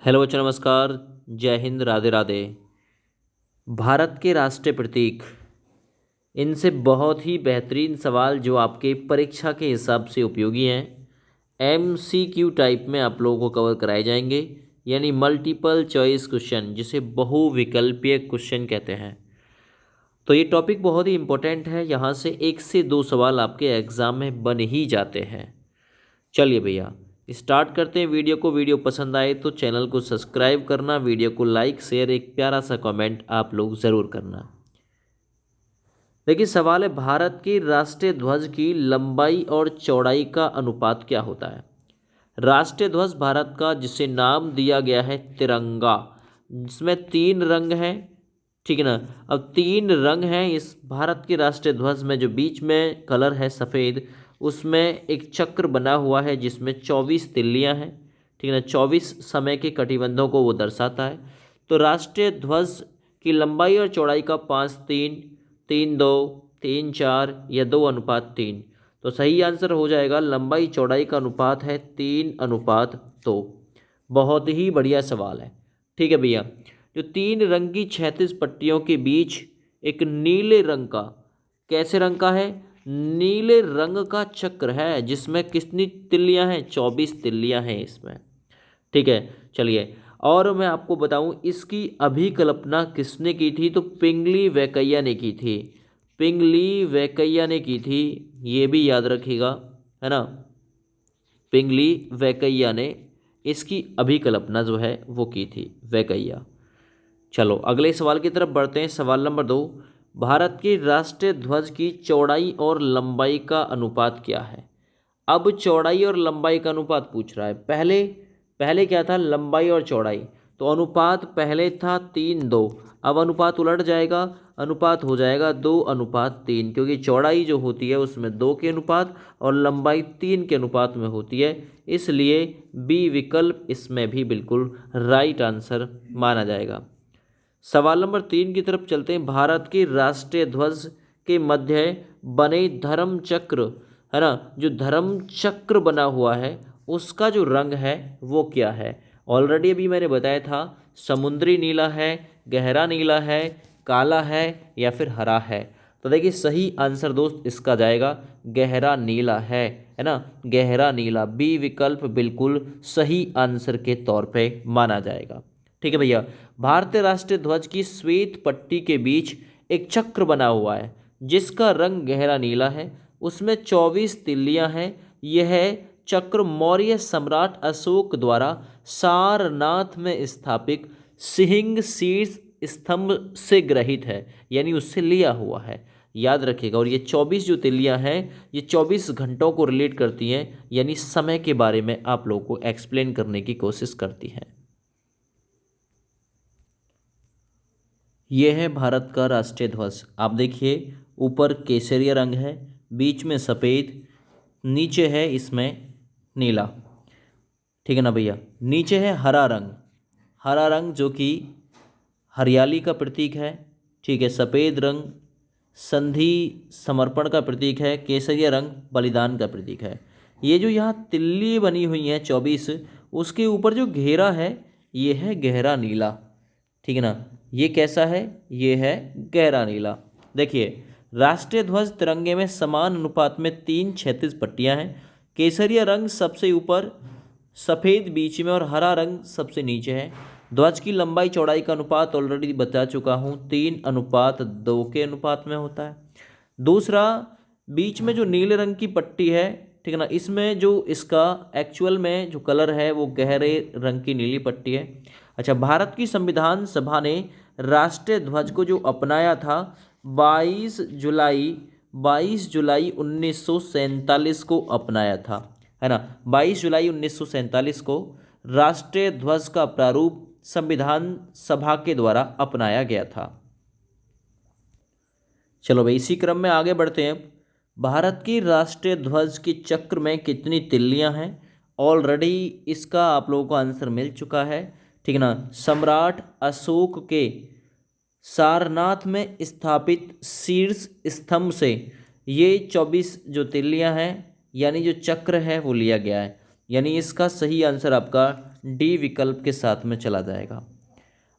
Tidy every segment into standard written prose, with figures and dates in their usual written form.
Hello बच्चों, नमस्कार। जय हिंद, राधे राधे। भारत के राष्ट्रीय प्रतीक, इनसे बहुत ही बेहतरीन सवाल जो आपके परीक्षा के हिसाब से उपयोगी हैं, एमसीक्यू टाइप में आप लोगों को कवर कराए जाएंगे, यानी मल्टीपल चॉइस क्वेश्चन, जिसे बहुविकल्पीय क्वेश्चन कहते हैं। तो ये टॉपिक बहुत ही इंपॉर्टेंट है। यहाँ से 1 से 2 सवाल आपके एग्ज़ाम में बन ही जाते हैं। चलिए भैया, स्टार्ट करते हैं वीडियो को। वीडियो पसंद आए तो चैनल को सब्सक्राइब करना, वीडियो को लाइक शेयर, एक प्यारा सा कमेंट आप लोग ज़रूर करना। देखिए, सवाल है, भारत के राष्ट्रीय ध्वज की लंबाई और चौड़ाई का अनुपात क्या होता है। राष्ट्रीय ध्वज भारत का, जिसे नाम दिया गया है तिरंगा, जिसमें 3 रंग हैं, ठीक है ना। अब 3 रंग हैं इस भारत के राष्ट्रीय ध्वज में। जो बीच में कलर है सफ़ेद, उसमें एक चक्र बना हुआ है जिसमें 24 तिल्लियां हैं, ठीक है ना। 24 समय के कटिबंधों को वो दर्शाता है। तो राष्ट्रीय ध्वज की लंबाई और चौड़ाई का 5:3, 3:2, 3:4 या 2:3। तो सही आंसर हो जाएगा, लंबाई चौड़ाई का अनुपात है 3:2। बहुत ही बढ़िया सवाल है। ठीक है भैया, जो 3 रंग की 36 पट्टियों के बीच एक नीले रंग का, कैसे रंग का है, नीले रंग का चक्र है, जिसमें कितनी तिल्लियां हैं, 24 तिल्लियां हैं इसमें। ठीक है, चलिए। और मैं आपको बताऊं, इसकी अभिकल्पना किसने की थी, तो पिंगली वेंकैया ने की थी। पिंगली वेंकैया ने की थी, ये भी याद रखिएगा, है ना। पिंगली वेंकैया ने इसकी अभिकल्पना जो है वो की थी, वेंकैया। चलो अगले सवाल की तरफ बढ़ते हैं। सवाल नंबर 2, भारत के राष्ट्रीय ध्वज की चौड़ाई और लंबाई का अनुपात क्या है। अब चौड़ाई और लंबाई का अनुपात पूछ रहा है। पहले पहले क्या था, लंबाई और चौड़ाई। तो अनुपात पहले था 3:2, अब अनुपात उलट जाएगा, अनुपात हो जाएगा 2:3, क्योंकि चौड़ाई जो होती है उसमें 2 के अनुपात और लंबाई 3 के अनुपात में होती है। इसलिए बी विकल्प इसमें भी बिल्कुल राइट आंसर माना जाएगा। सवाल नंबर 3 की तरफ चलते हैं। भारत के राष्ट्रीय ध्वज के मध्य बने धर्म चक्र, है ना, जो धर्म चक्र बना हुआ है उसका जो रंग है वो क्या है। ऑलरेडी अभी मैंने बताया था, समुद्री नीला है, गहरा नीला है, काला है या फिर हरा है। तो देखिए, सही आंसर दोस्त इसका जाएगा गहरा नीला है ना। गहरा नीला, बी विकल्प बिल्कुल सही आंसर के तौर पे माना जाएगा। ठीक है भैया, भारतीय राष्ट्रीय ध्वज की श्वेत पट्टी के बीच एक चक्र बना हुआ है जिसका रंग गहरा नीला है, उसमें 24 तिल्लियां हैं। यह चक्र मौर्य सम्राट अशोक द्वारा सारनाथ में स्थापित सिंह शीर्ष स्तंभ से ग्रहित है, यानी उससे लिया हुआ है। याद रखिएगा। और ये 24 जो तिल्लियां हैं, ये 24 घंटों को रिलेट करती हैं, यानी समय के बारे में आप लोगों को एक्सप्लेन करने की कोशिश करती हैं। यह है भारत का राष्ट्रीय ध्वज। आप देखिए, ऊपर केसरिया रंग है, बीच में सफ़ेद, नीचे है इसमें नीला। ठीक है ना भैया। नीचे है हरा रंग, हरा रंग जो कि हरियाली का प्रतीक है। ठीक है, सफ़ेद रंग संधि समर्पण का प्रतीक है, केसरिया रंग बलिदान का प्रतीक है। ये जो यहाँ तिल्ली बनी हुई है 24, उसके ऊपर जो घेरा है ये है गहरा नीला। ठीक है ना, ये कैसा है, ये है गहरा नीला। देखिए, राष्ट्रीय ध्वज तिरंगे में समान अनुपात में 3 36 पट्टियां हैं। केसरिया रंग सबसे ऊपर, सफ़ेद बीच में और हरा रंग सबसे नीचे है। ध्वज की लंबाई चौड़ाई का अनुपात ऑलरेडी बता चुका हूँ, 3:2 के अनुपात में होता है। दूसरा, बीच में जो नीले रंग की पट्टी है, ठीक है ना, इसमें जो इसका एक्चुअल में जो कलर है वो गहरे रंग की नीली पट्टी है। अच्छा, भारत की संविधान सभा ने राष्ट्रीय ध्वज को जो अपनाया था 22 जुलाई 1947 को अपनाया था, है ना। 22 जुलाई 1947 को राष्ट्रीय ध्वज का प्रारूप संविधान सभा के द्वारा अपनाया गया था। चलो भाई, इसी क्रम में आगे बढ़ते हैं। भारत की राष्ट्रीय ध्वज के चक्र में कितनी तिल्लियां हैं। ऑलरेडी इसका आप लोगों को आंसर मिल चुका है, ठीक है ना। सम्राट अशोक के सारनाथ में स्थापित शीर्ष स्तंभ से ये 24 जो तिल्लियां हैं, यानी जो चक्र है वो लिया गया है। यानी इसका सही आंसर आपका डी विकल्प के साथ में चला जाएगा।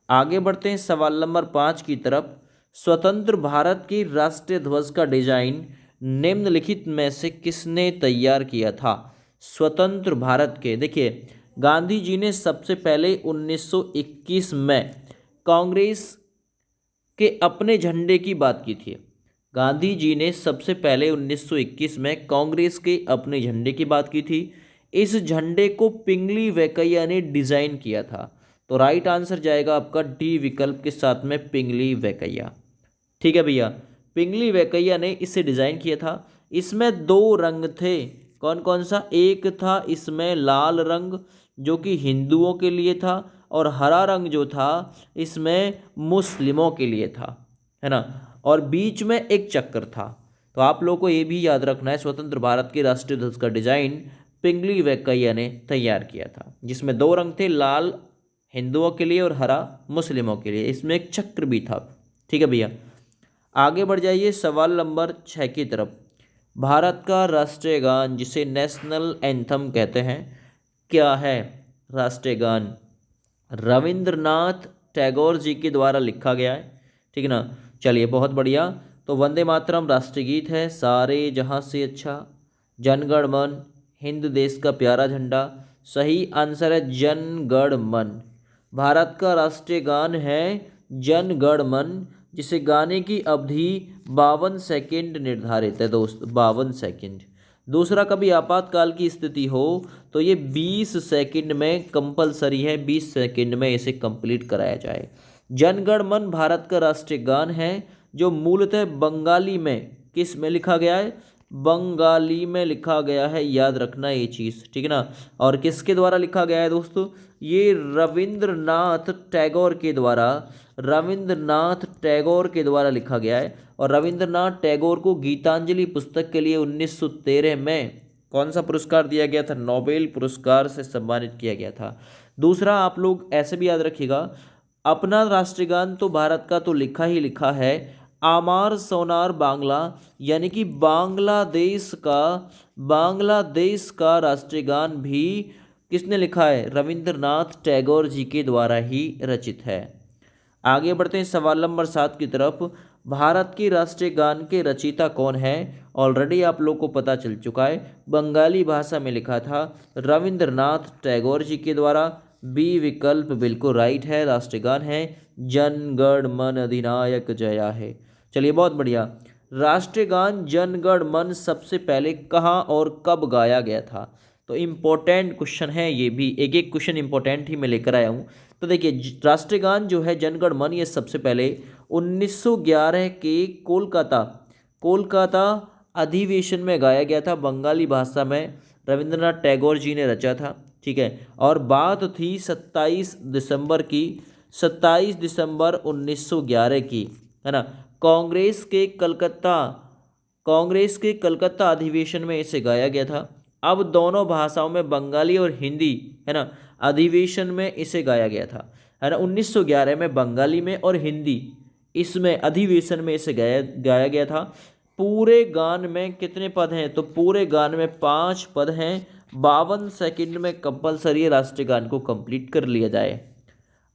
आगे बढ़ते हैं सवाल नंबर 5 की तरफ। स्वतंत्र भारत की राष्ट्रीय ध्वज का डिजाइन निम्नलिखित में से किसने तैयार किया था? स्वतंत्र भारत के, देखिए गांधी जी ने सबसे पहले 1921 में कांग्रेस के अपने झंडे की बात की थी। गांधी जी ने सबसे पहले 1921 में कांग्रेस के अपने झंडे की बात की थी। इस झंडे को पिंगली वेंकैया ने डिजाइन किया था। तो राइट आंसर जाएगा आपका डी विकल्प के साथ में पिंगली वेंकैया। ठीक है भैया, पिंगली वेंकैया ने इसे डिजाइन किया था। इसमें दो रंग थे, कौन कौन सा? एक था इसमें लाल रंग जो कि हिंदुओं के लिए था, और हरा रंग जो था इसमें मुस्लिमों के लिए था, है ना। और बीच में एक चक्र था। तो आप लोगों को ये भी याद रखना है, स्वतंत्र भारत के राष्ट्रीय ध्वज का डिजाइन पिंगली वेंकैया ने तैयार किया था, जिसमें दो रंग थे, लाल हिंदुओं के लिए और हरा मुस्लिमों के लिए। इसमें एक चक्र भी था। ठीक है भैया, आगे बढ़ जाइए सवाल नंबर 6 की तरफ। भारत का राष्ट्रीय गान जिसे नेशनल एंथम कहते हैं, क्या है राष्ट्रीय गान? रविंद्रनाथ टैगोर जी के द्वारा लिखा गया है। ठीक है ना, चलिए बहुत बढ़िया। तो वंदे मातरम राष्ट्रीय गीत है, सारे जहां से अच्छा, जन गण मन, हिंद देश का प्यारा झंडा। सही आंसर है जन गण मन। भारत का राष्ट्रीय गान है जन गण मन, जिसे गाने की अवधि 52 सेकंड निर्धारित है दोस्त, 52 सेकंड। दूसरा, कभी आपातकाल की स्थिति हो तो ये 20 सेकंड में कंपलसरी है, 20 सेकंड में इसे कंप्लीट कराया जाए। जन गण मन भारत का राष्ट्रीय गान है, जो मूलतः बंगाली में, किस में लिखा गया है? बंगाली में लिखा गया है, याद रखना ये चीज़, ठीक है ना। और किसके द्वारा लिखा गया है दोस्तों? ये रविंद्रनाथ टैगोर के द्वारा, रविंद्रनाथ टैगोर के द्वारा लिखा गया है। और रविंद्रनाथ टैगोर को गीतांजलि पुस्तक के लिए 1913 में कौन सा पुरस्कार दिया गया था? नोबेल पुरस्कार से सम्मानित किया गया था। दूसरा, आप लोग ऐसे भी याद रखिएगा, अपना राष्ट्रीय गान तो भारत का तो लिखा ही लिखा है, आमार सोनार बांग्ला, यानी कि बांग्लादेश का राष्ट्रीय गान भी किसने लिखा है? रविंद्रनाथ टैगोर जी के द्वारा ही रचित है। आगे बढ़ते हैं सवाल नंबर 7 की तरफ। भारत के राष्ट्रीय गान के रचयिता कौन है? ऑलरेडी आप लोग को पता चल चुका है, बंगाली भाषा में लिखा था रविंद्रनाथ टैगोर जी के द्वारा। बी विकल्प बिल्कुल राइट है, राष्ट्रीय गान है जन गण मन अधिनायक जया है। चलिए बहुत बढ़िया। राष्ट्रीय गान जन गण मन सबसे पहले कहाँ और कब गाया गया था? तो इम्पोर्टेंट क्वेश्चन है ये भी, एक एक क्वेश्चन इम्पोर्टेंट ही मैं लेकर आया हूँ। तो देखिए, राष्ट्रीय गान जो है जन गण मन, ये सबसे पहले 1911 के कोलकाता अधिवेशन में गाया गया था, बंगाली भाषा में रविंद्रनाथ टैगोर जी ने रचा था। ठीक है, और बात थी 27 दिसंबर 1911 की, है ना। कांग्रेस के कलकत्ता अधिवेशन में इसे गाया गया था। अब दोनों भाषाओं में, बंगाली और हिंदी, है ना, अधिवेशन में इसे गाया गया था, है ना। 1911 में बंगाली में और हिंदी इसमें अधिवेशन में इसे गाया गया था। पूरे गान में कितने पद हैं? तो पूरे गान में 5 पद हैं। 52 सेकंड में कंपलसरी राष्ट्रीय गान को कंप्लीट कर लिया जाए।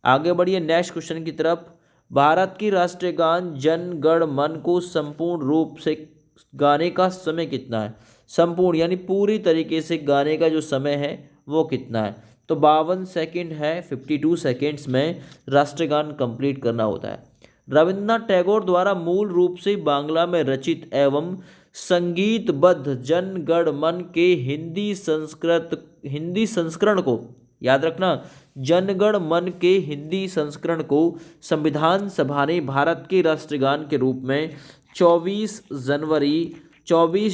आगे बढ़िए नेक्स्ट क्वेश्चन की तरफ। भारत की राष्ट्रीय गान जन गण मन को संपूर्ण रूप से गाने का समय कितना है? संपूर्ण यानी पूरी तरीके से गाने का जो समय है वो कितना है? तो 52 सेकंड है, 52 सेकंड्स में राष्ट्रीय गान कंप्लीट करना होता है। रविंद्रनाथ टैगोर द्वारा मूल रूप से बांग्ला में रचित एवं संगीतबद्ध जन गण मन के हिंदी संस्करण को, याद रखना, जनगण मन के हिंदी संस्करण को संविधान सभा ने भारत के राष्ट्रीय गान के रूप में 24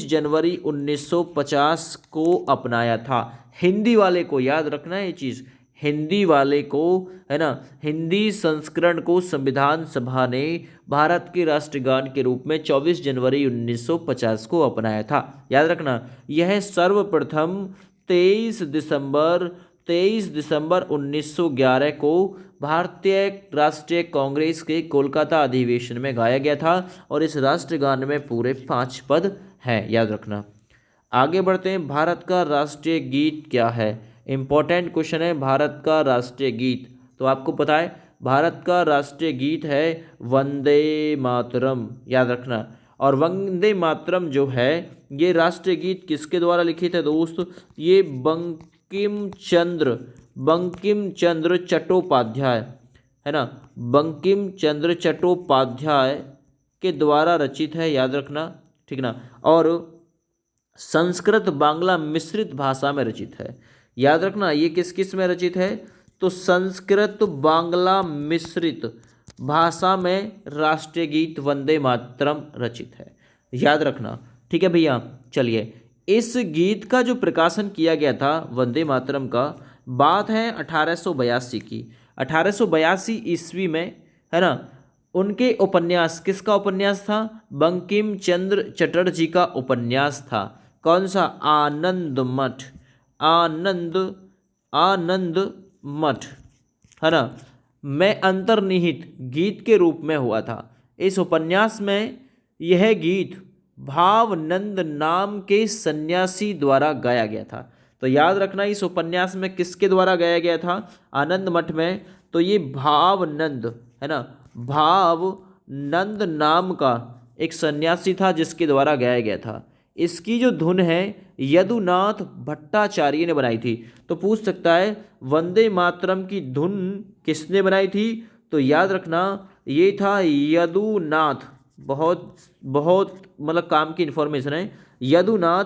जनवरी 1950 को अपनाया था। हिंदी वाले को याद रखना है ये चीज़, हिंदी वाले को, है ना, हिंदी संस्करण को संविधान सभा ने भारत के राष्ट्रीय गान के रूप में 24 जनवरी 1950 को अपनाया था। याद रखना, यह सर्वप्रथम 23 दिसंबर 1911 को भारतीय राष्ट्रीय कांग्रेस के कोलकाता अधिवेशन में गाया गया था। और इस राष्ट्रीय गान में पूरे 5 पद हैं, याद रखना। आगे बढ़ते हैं, भारत का राष्ट्रीय गीत क्या है? इंपॉर्टेंट क्वेश्चन है, भारत का राष्ट्रीय गीत, तो आपको पता है भारत का राष्ट्रीय गीत है वंदे मातरम, याद रखना। और वंदे मातरम जो है ये राष्ट्रीय गीत किसके द्वारा लिखित है दोस्त, ये बंकिम चंद्र चट्टोपाध्याय, है ना, बंकिम चंद्र चट्टोपाध्याय के द्वारा रचित है, याद रखना, ठीक ना। और संस्कृत बांग्ला मिश्रित भाषा में रचित है, याद रखना। ये किस किस में रचित है, तो संस्कृत बांग्ला मिश्रित भाषा में राष्ट्रीय गीत वंदे मातरम रचित है, याद रखना, ठीक है भैया। चलिए, इस गीत का जो प्रकाशन किया गया था वंदे मातरम का, बात है 1882 की। 1882 ईस्वी में, है ना, उनके उपन्यास, किसका उपन्यास था, बंकिम चंद्र चटर्जी का उपन्यास था। कौन सा, आनंद मठ, आनंद मठ, है ना, में अंतर्निहित गीत के रूप में हुआ था। इस उपन्यास में यह गीत भावनंद नाम के सन्यासी द्वारा गाया गया था। तो याद रखना, इस उपन्यास में किसके द्वारा गाया गया था, आनंद मठ में, तो ये भावनंद, है ना, भावनंद नाम का एक सन्यासी था जिसके द्वारा गाया गया था। इसकी जो धुन है यदुनाथ भट्टाचार्य ने बनाई थी। तो पूछ सकता है वंदे मातरम की धुन किसने बनाई थी, तो याद रखना ये था यदुनाथ, बहुत बहुत मतलब काम की इन्फॉर्मेशन है, यदुनाथ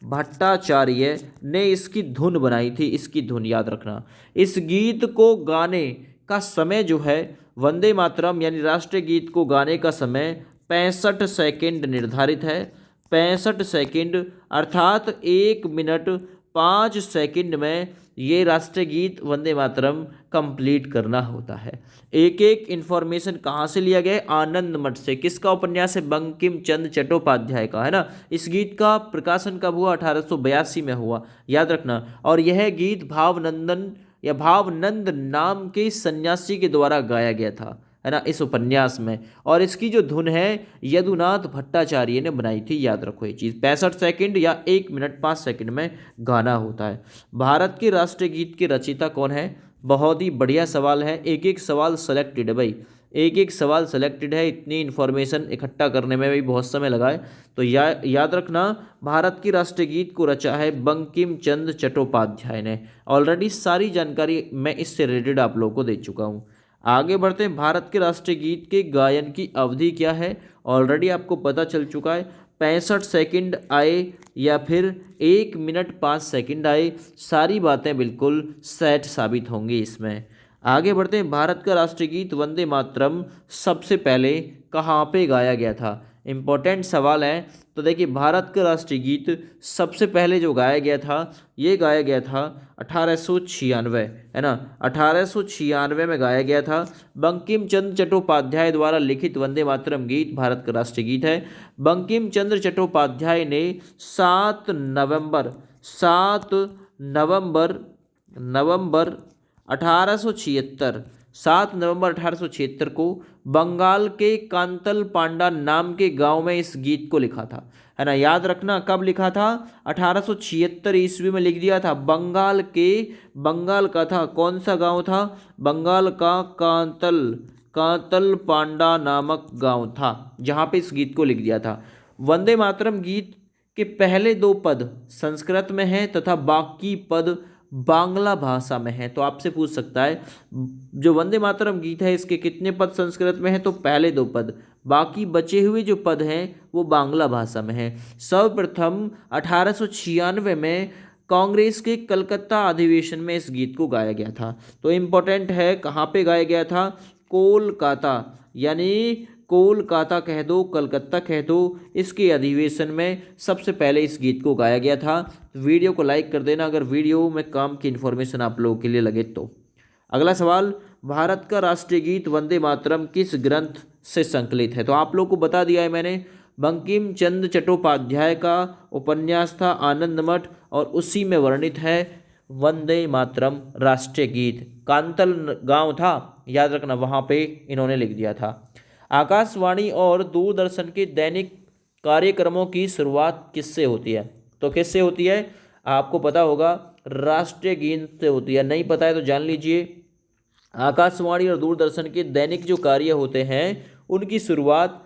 भट्टाचार्य ने इसकी धुन बनाई थी, इसकी धुन याद रखना। इस गीत को गाने का समय जो है, वंदे मातरम यानी राष्ट्रीय गीत को गाने का समय 65 सेकंड निर्धारित है। 65 सेकंड अर्थात 1 मिनट 5 सेकंड में ये राष्ट्रीय गीत वंदे मातरम कंप्लीट करना होता है। एक एक इन्फॉर्मेशन कहाँ से लिया गया है, आनंद मठ से। किसका उपन्यास है, बंकिम चंद्र चट्टोपाध्याय का, है ना। इस गीत का प्रकाशन कब हुआ, 1882 में हुआ, याद रखना। और यह गीत भावनंद नाम के सन्यासी के द्वारा गाया गया था, है ना, इस उपन्यास में। और इसकी जो धुन है यदुनाथ भट्टाचार्य ने बनाई थी, याद रखो ये चीज़। 65 सेकंड या 1 मिनट 5 सेकंड में गाना होता है। भारत के राष्ट्रीय गीत के रचयिता कौन है, बहुत ही बढ़िया सवाल है, एक एक सवाल सेलेक्टेड है भाई, एक एक सवाल सेलेक्टेड है, इतनी इन्फॉर्मेशन इकट्ठा करने में भी बहुत समय लगा है। तो याद रखना, भारत की राष्ट्रीय गीत को रचा है बंकिम चंद्र चट्टोपाध्याय ने। ऑलरेडी सारी जानकारी मैं इससे रिलेटेड आप लोगों को दे चुका हूँ। आगे बढ़ते हैं, भारत के राष्ट्रीय गीत के गायन की अवधि क्या है, ऑलरेडी आपको पता चल चुका है, 65 सेकंड आए या फिर 1 मिनट 5 सेकंड आए, सारी बातें बिल्कुल सेट साबित होंगी इसमें। आगे बढ़ते हैं, भारत का राष्ट्रीय गीत वंदे मातरम सबसे पहले कहाँ पे गाया गया था, इम्पोर्टेंट सवाल है। तो देखिए, भारत का राष्ट्रीय गीत सबसे पहले जो गाया गया था, ये गाया गया था 1896, है ना, 1896 में गाया गया था। बंकिम चंद्र चट्टोपाध्याय द्वारा लिखित वंदे मातरम गीत भारत का राष्ट्रीय गीत है। बंकिम चंद्र चट्टोपाध्याय ने 7 नवंबर 1876 7 नवंबर 1876 को बंगाल के कांतल पांडा नाम के गांव में इस गीत को लिखा था, है ना, याद रखना। कब लिखा था, 1876 ईस्वी में लिख दिया था। बंगाल का था, कौन सा गांव था, बंगाल का कांतल पांडा नामक गांव था, जहां पे इस गीत को लिख दिया था। वंदे मातरम गीत के पहले 2 पद संस्कृत में हैं तथा बाकी पद बांग्ला भाषा में है। तो आपसे पूछ सकता है जो वंदे मातरम गीत है इसके कितने पद संस्कृत में हैं, तो पहले 2 पद, बाकी बचे हुए जो पद हैं वो बांग्ला भाषा में हैं। सर्वप्रथम 1896 में कांग्रेस के कलकत्ता अधिवेशन में इस गीत को गाया गया था। तो इम्पोर्टेंट है, कहाँ पे गाया गया था, कोलकाता, यानी कोलकाता कह दो, कलकत्ता कह दो, इसके अधिवेशन में सबसे पहले इस गीत को गाया गया था। वीडियो को लाइक कर देना अगर वीडियो में काम की इन्फॉर्मेशन आप लोगों के लिए लगे तो। अगला सवाल, भारत का राष्ट्रीय गीत वंदे मातरम किस ग्रंथ से संकलित है, तो आप लोगों को बता दिया है मैंने, बंकिम चंद्र चट्टोपाध्याय का उपन्यास था आनंद मठ, और उसी में वर्णित है वंदे मातरम राष्ट्रीय गीत। कांतल गांव था, याद रखना, वहाँ पे इन्होंने लिख दिया था। आकाशवाणी और दूरदर्शन के दैनिक कार्यक्रमों की शुरुआत किससे होती है, तो किससे होती है, आपको पता होगा राष्ट्रीय गीत से होती है, नहीं पता है तो जान लीजिए। आकाशवाणी और दूरदर्शन के दैनिक जो कार्य होते हैं उनकी शुरुआत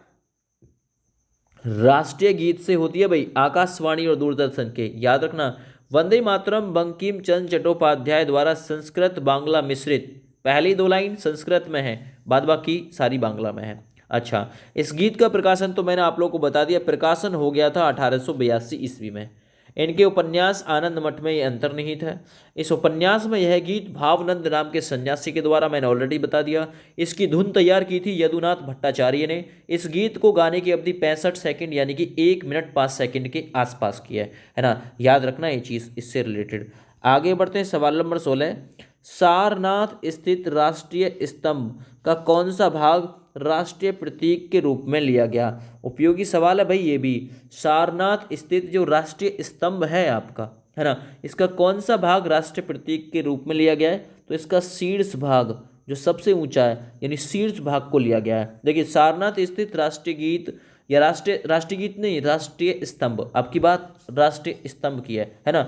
राष्ट्रीय गीत से होती है भाई, आकाशवाणी और दूरदर्शन के, याद रखना। वंदे मातरम बंकिम चंद्र चट्टोपाध्याय द्वारा संस्कृत बांग्ला मिश्रित, पहली 2 लाइन संस्कृत में है, बाद बाकी सारी बांग्ला में है। अच्छा, इस गीत का प्रकाशन तो मैंने आप लोगों को बता दिया, प्रकाशन हो गया था 1882 ईस्वी में। इनके उपन्यास आनंद मठ में ये अंतर्निहित है। इस उपन्यास में यह गीत भावनंद नाम के सन्यासी के द्वारा, मैंने ऑलरेडी बता दिया। इसकी धुन तैयार की थी यदुनाथ भट्टाचार्य ने। इस गीत को गाने की अवधि 65 सेकंड यानी कि 1 मिनट 5 सेकंड के आसपास की है ना, याद रखना ये चीज़ इससे रिलेटेड। आगे बढ़ते हैं, सवाल नंबर 16। सारनाथ स्थित राष्ट्रीय स्तंभ का कौन सा भाग राष्ट्रीय प्रतीक के रूप में लिया गया? उपयोगी सवाल है भाई ये भी। सारनाथ स्थित जो राष्ट्रीय स्तंभ है आपका, है ना, इसका कौन सा भाग राष्ट्रीय प्रतीक के रूप में लिया गया है? तो इसका शीर्ष भाग जो सबसे ऊंचा है, यानी शीर्ष भाग को लिया गया है। देखिए, सारनाथ स्थित राष्ट्रीय गीत या राष्ट्रीय गीत नहीं, राष्ट्रीय स्तंभ, आपकी बात राष्ट्रीय स्तंभ की है ना।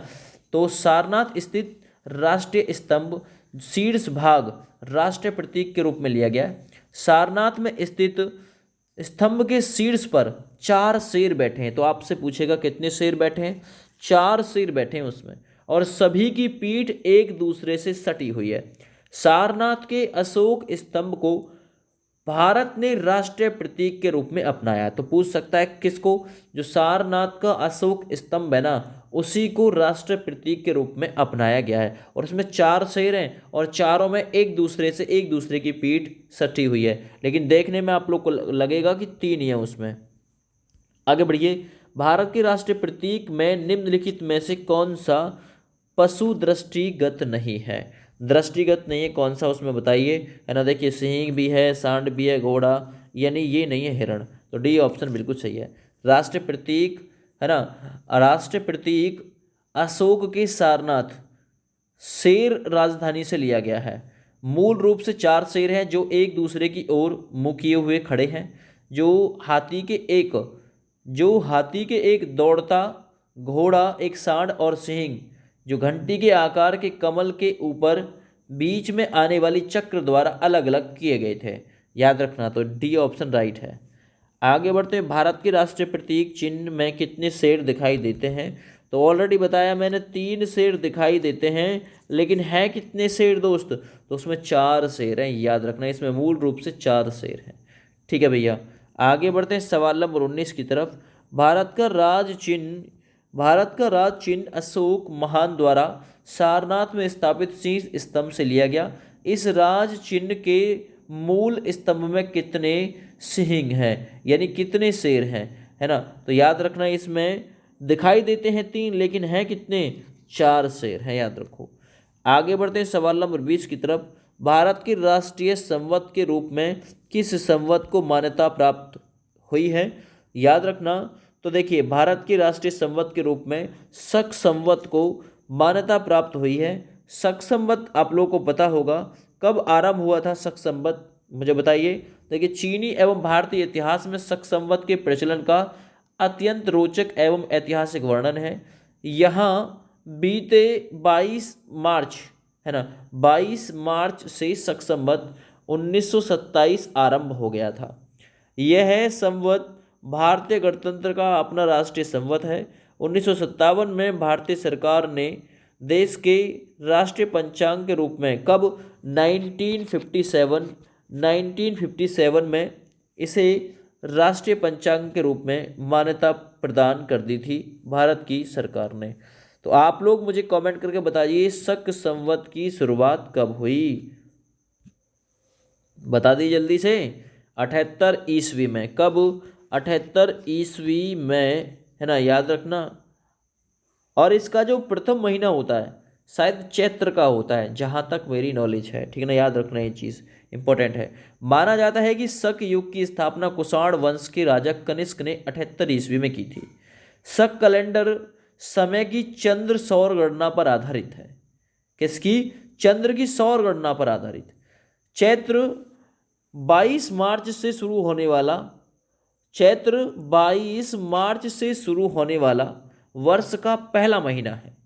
तो सारनाथ स्थित राष्ट्रीय स्तंभ शीर्ष भाग राष्ट्रीय प्रतीक के रूप में लिया गया है। सारनाथ में स्थित स्तंभ के शीर्ष पर 4 शेर बैठे हैं। तो आपसे पूछेगा कितने शेर बैठे हैं? 4 शेर बैठे हैं उसमें, और सभी की पीठ एक दूसरे से सटी हुई है। सारनाथ के अशोक स्तंभ को भारत ने राष्ट्रीय प्रतीक के रूप में अपनाया। तो पूछ सकता है किसको? जो सारनाथ का अशोक स्तंभ है ना, उसी को राष्ट्रीय प्रतीक के रूप में अपनाया गया है। और उसमें 4 शेर हैं और चारों में एक दूसरे की पीठ सटी हुई है, लेकिन देखने में आप लोग को लगेगा कि 3 ही है उसमें। आगे बढ़िए, भारत के राष्ट्रीय प्रतीक में निम्नलिखित में से कौन सा पशु दृष्टिगत नहीं है? दृष्टिगत नहीं है, कौन सा उसमें बताइए, है ना। देखिए, सिंह भी है, सांड भी है, घोड़ा, यानी ये नहीं है हिरण। तो डी ऑप्शन बिल्कुल सही है। राष्ट्रीय प्रतीक, है ना, राष्ट्रीय प्रतीक अशोक के सारनाथ शेर राजधानी से लिया गया है। मूल रूप से 4 शेर हैं जो एक दूसरे की ओर मुंह किए हुए खड़े हैं, जो हाथी के एक दौड़ता घोड़ा, एक सांड और सिंह जो घंटी के आकार के कमल के ऊपर बीच में आने वाली चक्र द्वारा अलग अलग किए गए थे। याद रखना, तो डी ऑप्शन राइट है। आगे बढ़ते हैं, भारत के राष्ट्रीय प्रतीक चिन्ह में कितने शेर दिखाई देते हैं? तो ऑलरेडी बताया मैंने, 3 शेर दिखाई देते हैं, लेकिन है कितने शेर दोस्त? तो उसमें 4 शेर हैं, याद रखना, इसमें मूल रूप से 4 शेर हैं। ठीक है भैया, आगे बढ़ते हैं सवाल नंबर 19 की तरफ। भारत का राज चिन्ह अशोक महान द्वारा सारनाथ में स्थापित शीर्ष स्तंभ से लिया गया। इस राज चिन्ह के मूल स्तंभ में कितने सिंह हैं, यानी कितने शेर हैं, है ना। तो याद रखना, इसमें दिखाई देते हैं 3, लेकिन हैं कितने? 4 शेर हैं, याद रखो। आगे बढ़ते हैं सवाल नंबर 20 की तरफ। भारत के राष्ट्रीय संवत के रूप में किस संवत को मान्यता प्राप्त हुई है? याद रखना, तो देखिए, भारत के राष्ट्रीय संवत के रूप में शक संवत को मान्यता प्राप्त हुई है। शक संवत आप लोगों को पता होगा, कब आरंभ हुआ था शक संवत, मुझे बताइए। देखिए, चीनी एवं भारतीय इतिहास में शक संवत के प्रचलन का अत्यंत रोचक एवं ऐतिहासिक वर्णन है। यहाँ बीते 22 मार्च, है ना, 22 मार्च से शक संवत 1927 आरंभ हो गया था। यह संवत भारतीय गणतंत्र का अपना राष्ट्रीय संवत है। 1957 में भारतीय सरकार ने देश के राष्ट्रीय पंचांग के रूप में, कब? 1957 में इसे राष्ट्रीय पंचांग के रूप में मान्यता प्रदान कर दी थी भारत की सरकार ने। तो आप लोग मुझे कमेंट करके बताइए, शक संवत की शुरुआत कब हुई? बता दी जल्दी से। 78 ईस्वी में। कब? 78 ईस्वी में, है ना, याद रखना। और इसका जो प्रथम महीना होता है शायद चैत्र का होता है, जहाँ तक मेरी नॉलेज है, ठीक है ना, याद रखना, ये चीज़ इंपॉर्टेंट है। माना जाता है कि शक युग की स्थापना कुषाण वंश के राजा कनिष्क ने 78 ईस्वी में की थी। शक कैलेंडर समय की चंद्र सौर गणना पर आधारित है। किसकी? चंद्र की सौर गणना पर आधारित। चैत्र 22 मार्च से शुरू होने वाला वर्ष का पहला महीना है।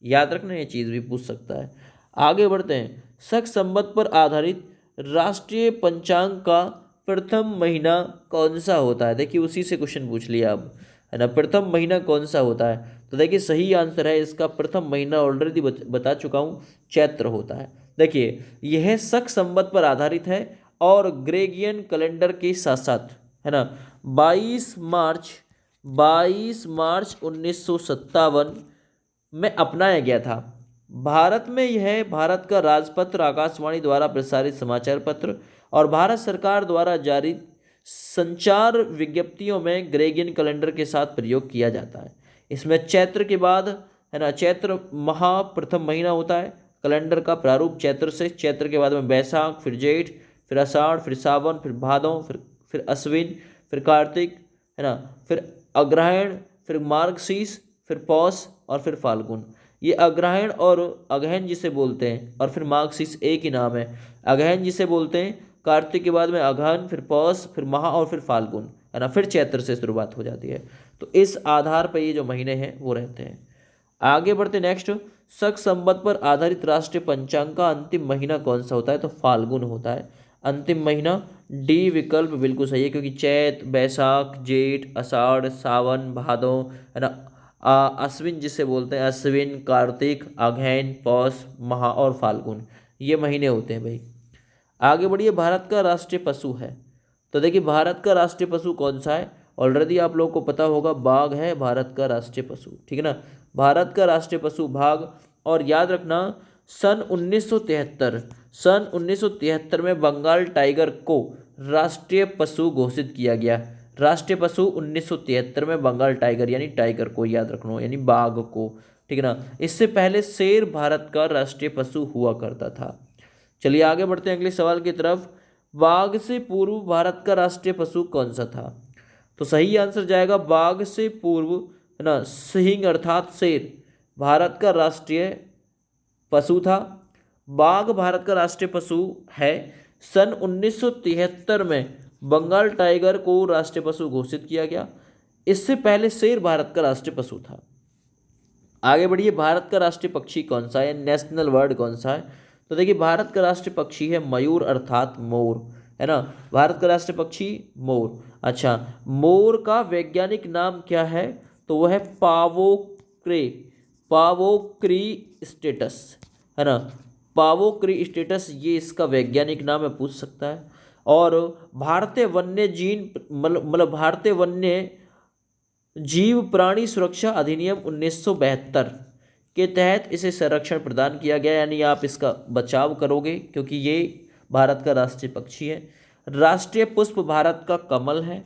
याद रखना, ये चीज़ भी पूछ सकता है। आगे बढ़ते हैं। शक संवत पर आधारित राष्ट्रीय पंचांग का प्रथम महीना कौन सा होता है? देखिए उसी से क्वेश्चन पूछ लिया अब, है ना। प्रथम महीना कौन सा होता है? तो देखिए सही आंसर है इसका, प्रथम महीना ऑलरेडी बता चुका हूँ, चैत्र होता है। देखिए यह शक संवत पर आधारित है और ग्रेगियन कैलेंडर के साथ साथ, है ना, 22 मार्च 1957 में अपनाया गया था। भारत में यह भारत का राजपत्र, आकाशवाणी द्वारा प्रसारित समाचार पत्र और भारत सरकार द्वारा जारी संचार विज्ञप्तियों में ग्रेगियन कैलेंडर के साथ प्रयोग किया जाता है। इसमें चैत्र के बाद, है ना, चैत्र महा प्रथम महीना होता है कैलेंडर का प्रारूप चैत्र से। चैत्र के बाद में बैसाख, फिर जेठ, फिर आषाढ़, फिर सावन, फिर भादों, फिर अश्विन, फिर कार्तिक, है ना, फिर अग्रहायण, फिर मार्गशीर्ष, फिर पौष और फिर फाल्गुन। ये अग्रहायण और अगहन जिसे बोलते हैं, और फिर मार्गशीर्ष एक ही नाम है। अगहन जिसे बोलते हैं, कार्तिक के बाद में अगहन, फिर पौष, फिर महा और फिर फाल्गुन, है ना, फिर चैत्र से शुरुआत हो जाती है। तो इस आधार पर ये जो महीने हैं वो रहते हैं। आगे बढ़ते नेक्स्ट। शक संवत पर आधारित राष्ट्रीय पंचांग का अंतिम महीना कौन सा होता है? तो फाल्गुन होता है अंतिम महीना। डी विकल्प बिल्कुल सही है, क्योंकि चैत, बैसाख, जेठ, आषाढ़, सावन, भादों, है ना, अश्विन जिसे बोलते हैं, अश्विन, कार्तिक, अगहन, पौष, महा और फाल्गुन, ये महीने होते हैं भाई। आगे बढ़िए। भारत का राष्ट्रीय पशु है, तो देखिए भारत का राष्ट्रीय पशु कौन सा है? ऑलरेडी आप लोगों को पता होगा, बाघ है भारत का राष्ट्रीय पशु, ठीक है ना। भारत का राष्ट्रीय पशु बाघ। और याद रखना, सन 1973 में बंगाल टाइगर को राष्ट्रीय पशु घोषित किया गया। राष्ट्रीय पशु 1973 में बंगाल टाइगर, यानी टाइगर को याद रखना, यानी बाघ को, ठीक है ना। इससे पहले शेर भारत का राष्ट्रीय पशु हुआ करता था। चलिए आगे बढ़ते हैं अगले सवाल की तरफ। बाघ से पूर्व भारत का राष्ट्रीय पशु कौन सा था? तो सही आंसर जाएगा बाघ से पूर्व, है ना, सिंह अर्थात शेर भारत का राष्ट्रीय पशु था। बाघ भारत का राष्ट्रीय पशु है। सन 1973 में बंगाल टाइगर को राष्ट्रीय पशु घोषित किया गया। इससे पहले शेर भारत का राष्ट्रीय पशु था। आगे बढ़िए। भारत का राष्ट्रीय पक्षी कौन सा है? नेशनल बर्ड कौन सा है? तो देखिए भारत का राष्ट्रीय पक्षी है मयूर अर्थात मोर, है ना। भारत का राष्ट्रीय पक्षी मोर। अच्छा, मोर का वैज्ञानिक नाम क्या है? तो वह है पावोक्री स्टेटस, है ना। पावोक्री स्टेटस, ये इसका वैज्ञानिक नाम है, पूछ सकता है। और भारतीय वन्य जीव मतलब भारतीय वन्य जीव प्राणी सुरक्षा अधिनियम 1972 के तहत इसे संरक्षण प्रदान किया गया, यानी आप इसका बचाव करोगे क्योंकि ये भारत का राष्ट्रीय पक्षी है। राष्ट्रीय पुष्प भारत का कमल है,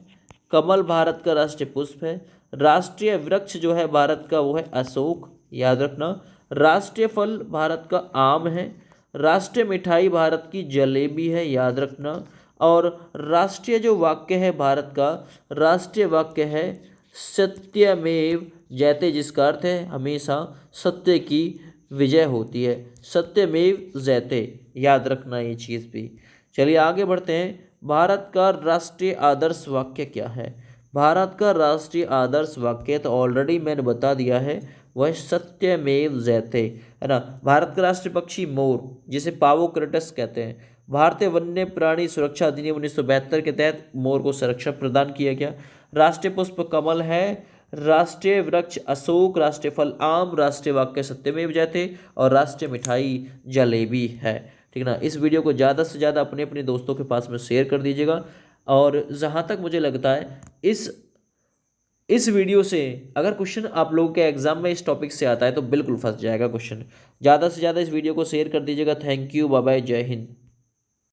कमल भारत का राष्ट्रीय पुष्प है। राष्ट्रीय वृक्ष जो है भारत का वो है अशोक, याद रखना। राष्ट्रीय फल भारत का आम है। राष्ट्रीय मिठाई भारत की जलेबी है, याद रखना। और राष्ट्रीय जो वाक्य है भारत का, राष्ट्रीय वाक्य है सत्यमेव जयते, जिसका अर्थ है हमेशा सत्य की विजय होती है, सत्यमेव जयते, याद रखना ये चीज़ भी। चलिए आगे बढ़ते हैं। भारत का राष्ट्रीय आदर्श वाक्य क्या है? भारत का राष्ट्रीय आदर्श वाक्य तो ऑलरेडी मैंने बता दिया है, वह सत्यमेव जयते, है ना। भारत का राष्ट्रीय पक्षी मोर, जिसे पावोक्रेटस कहते हैं। भारतीय वन्य प्राणी सुरक्षा अधिनियम 1972 के तहत मोर को संरक्षण प्रदान किया गया। राष्ट्रीय पुष्प कमल है। राष्ट्रीय वृक्ष अशोक, राष्ट्रीय फल आम, राष्ट्रीय वाक्य सत्यमेव जयते और राष्ट्रीय मिठाई जलेबी है, ठीक है ना। इस वीडियो को ज़्यादा से ज़्यादा अपने अपने दोस्तों के पास में शेयर कर दीजिएगा। और जहाँ तक मुझे लगता है इस वीडियो से अगर क्वेश्चन आप लोगों के एग्जाम में इस टॉपिक से आता है तो बिल्कुल फंस जाएगा क्वेश्चन। ज़्यादा से ज़्यादा इस वीडियो को शेयर कर दीजिएगा। थैंक यू, बाय बाय, जय हिंद।